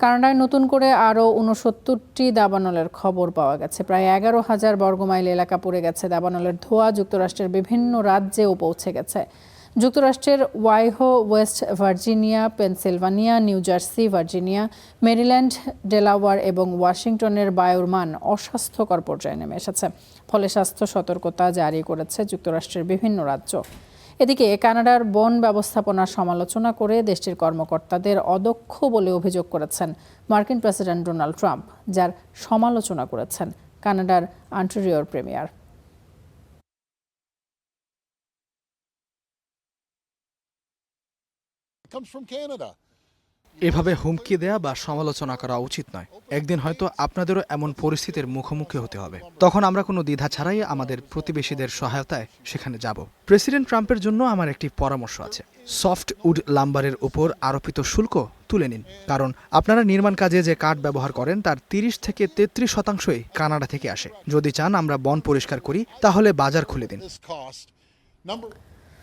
কানাডায় নতুন করে আরও ৬৯টি দাবানলের খবর পাওয়া গেছে। প্রায় ১১,০০০ বর্গমাইল এলাকা পুড়ে গেছে। দাবানলের ধোঁয়া যুক্তরাষ্ট্রের বিভিন্ন রাজ্যেও পৌঁছে গেছে। যুক্তরাষ্ট্রের Ohio, West Virginia, Pennsylvania, New Jersey, Virginia, Maryland, Delaware এবং ওয়াশিংটনের বায়ুর মান অস্বাস্থ্যকর পর্যায়ে নেমে এসেছে। ফলে স্বাস্থ্য সতর্কতা জারি করেছে যুক্তরাষ্ট্রের বিভিন্ন রাজ্য। এদিকে কানাডার বন ব্যবস্থাপনার সমালোচনা করে দেশটির কর্মকর্তাদের অদক্ষ বলে অভিযোগ করেছেন মার্কিন প্রেসিডেন্ট ডোনাল্ড ট্রাম্প, যার সমালোচনা করেছেন কানাডার অন্টারিওর প্রিমিয়ার। এভাবে হুমকি দেয়া বা সমালোচনা করা উচিত নয়। একদিন হয়তো আপনাদেরও এমন পরিস্থিতির মুখোমুখি হতে হবে। তখন আমরা কোনো দ্বিধা ছাড়াই আমাদের প্রতিবেশীদের সহায়তায় সেখানে যাব। প্রেসিডেন্ট ট্রাম্পের জন্য আমার একটি পরামর্শ আছে। সফট উড লাম্বারের উপর আরোপিত শুল্ক তুলে নিন, কারণ আপনারা নির্মাণ কাজে যে কাঠ ব্যবহার করেন তার ৩০ থেকে ৩৩% কানাডা থেকে আসে। যদি চান আমরা বন পরিষ্কার করি, তাহলে বাজার খুলে দিন।